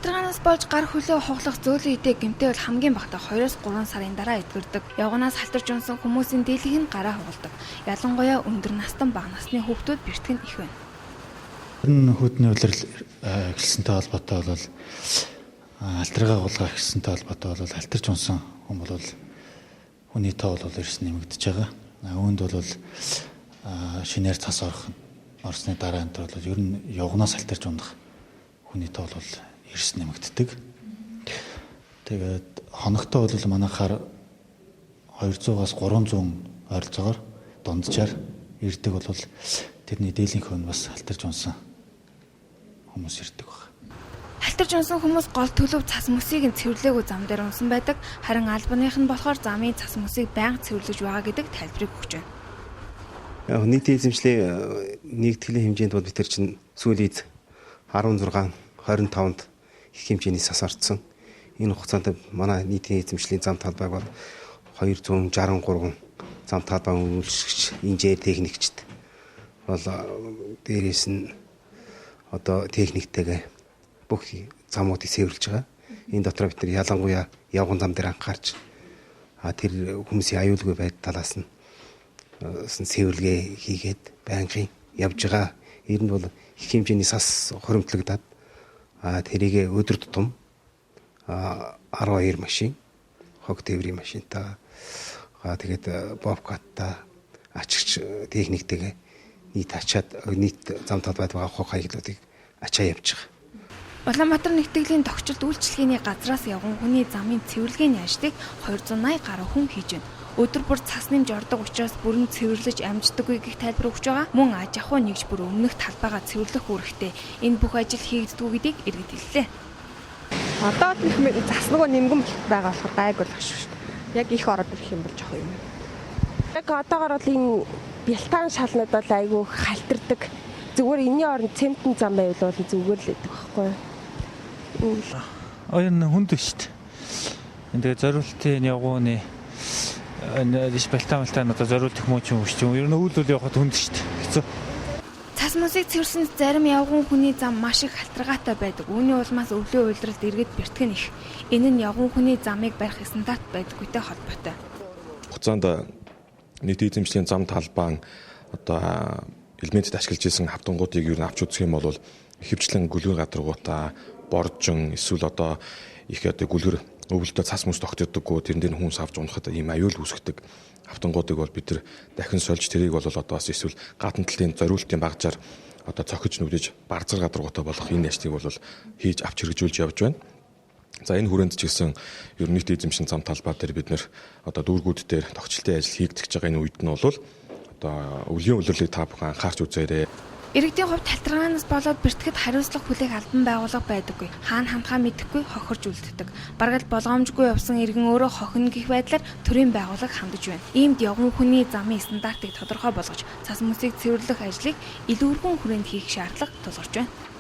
Халтрагаанаас болж гар хөлөө хугалах зөөлөн эдээ гэмтээ бол хамгийн багтаа 2-3 сарын дараа эдгэрдэг. Явганаас халтарч унсан хүмүүсийн дийлэнх нь гараа хугалдаг. Ялангуяа өндөр настан бага насны хүүхдүүд бэртгэн их байна. Энэ хөдний улирал эхэлсэнтэй холбоотой бол халтрагаа хугалгаа эхэлсэнтэй холбоотой бол халтарч унсан хүн бол хүний тоо бол эрс нэмэгдэж байгаа. Үүнд бол шинээр цас орсны дараа энэ бол ер нь явганаас халтарч унах хүний тоо бол эрс нэмэгддэг. Тэгээд хоногтой бол манайхаар 200-аас 300 ойролцоогоор дунджаар ирдэг бол тэрний дийлэнх нь бас халтарч унсан хүмүүс ирдэг баг. Халтарч унсан хүмүүс гол төлөв цас мөсийг цэвэрлээгүй зам дээр унсан байдаг. Харин албаных нь болохоор замын цас мөсийг байнга цэвэрлэж байгаа гэдэг тайлбарыг өгч байна. Нийтийн эзэмшлийн нэгтгэлийн хэмжээнд бол бид нар чинь сүүлийн 16-25-нд их хэмжээний сас орцсон. Энэ хугацаанд манай нийтийн эзэмшлийн зам талбайг бол 263 зам талбай үйлчлэгч, инженер, техникчд бол дээрээс нь одоо техниктэйгээ бүх замуудыг цэвэрлж байгаа. Энэ дотор бид нар ялангуяа явган зам дээр анхаарч тэр хүмүүсийн аюулгүй байдал талаас нь цэвэрлэгээ хийгээд байнгын явж байгаа. Ер нь бол их хэмжээний сас хоримтлагдаад тэрийг өдөр тутам 12 машин, хог тээврийн машинтай тэгээд бобкаттай ачигч техниктэйгээ нийт зам талбайд байгаа хог хаягдлуудыг ачаа явж байгаа. Улаанбаатар нэгтгэлийн тогтчлт үйлчлэгээний газраас явган хүний замын цэвэрлэгээний ажлыг 280 гаруй хүн хийж байна. Өдөр бүр цас нэмж ордог учраас бүрэн цэвэрлэж амждаггүй гэх тайлбар өгч байгаа. Мөн аж ахуй нэгж бүр өмнөх талбайгаа цэвэрлэх үүрэгтэй энэ бүх ажил хийгддэг гэдгийг иргэд хэллээ. Одоо их зас нөгөө нэмгэн байгаа болохоор гайг болох шүү дээ. Яг их ороод ирэх юм бол жоох юм. Яг одоогоор бол энэ бялтаан шалнууд бол айгүй халтардаг. Зүгээр энэний оронд цементэн зам байвал зүгээр л байдаг байхгүй юу? Энэ хүнд шүү дээ. Энэ зориултын явгууны бялтаан одоо зориулт муу ч юм уу ч юм. Ер нь үйл явахад хүнд шүү дээ. Хэцүү. Цас мөсийг цэвэрсэн зарим явган хүний зам маш их халтаргаатай байдаг. Үүний улмаас өвлийн уйлдралд иргэд бэртгэн их. Энэ нь явган хүний замыг барих стандарт байдаггүйтэй холбоотой. Хугацаанд нийтийн эзэмшлийн зам талбай одоо элементэд ашиглаж исэн хавтангуудыг юу авч үзэх юм бол ихэвчлэн гүлгэр гадаргуудаа боржин эсвэл одоо их одоо гүлгэр өвөлдөө цас мөс тогтдоггүй тэрэн дээр хүнс авч унахад ийм аюул үүсгдэг хавтангуудыг бол бид нар дахин сольж тэрийг бол одоо бас эсвэл гадна талын зориултын багжаар одоо цохиж нүдэж барзар гадаргуутай болох энэ ажлыг бол хийж авч хэрэгжүүлж явж байна. За энэ хүрээнд ч гэсэн ер нь нийт эзэмшин зам талбай дээр бид нэр одоо дүүргүүд дээр тогтчлтын ажил хийгдэж байгаа энэ үед нь бол одоо өвлийн улирлыг та бүхэн анхаарч үзээрэй. Иргэдийн хувьд халтрагаанаас болоод бэртгэд хариуцлага хүлээх албан байгууллага байдаггүй. Хаана хандхаа мэдэхгүй хохирж үлддэг. Бараг л болгоомжгүй явсан иргэн өөрөө хохино гэх байдлаар төрийн байгууллага хандж байна. Иймд явган хүний замын стандартыг тодорхой болгож цас мөсийг цэвэрлэх ажлыг илүү өргөн хүрээнд хийх шаардлага тулгарч байна.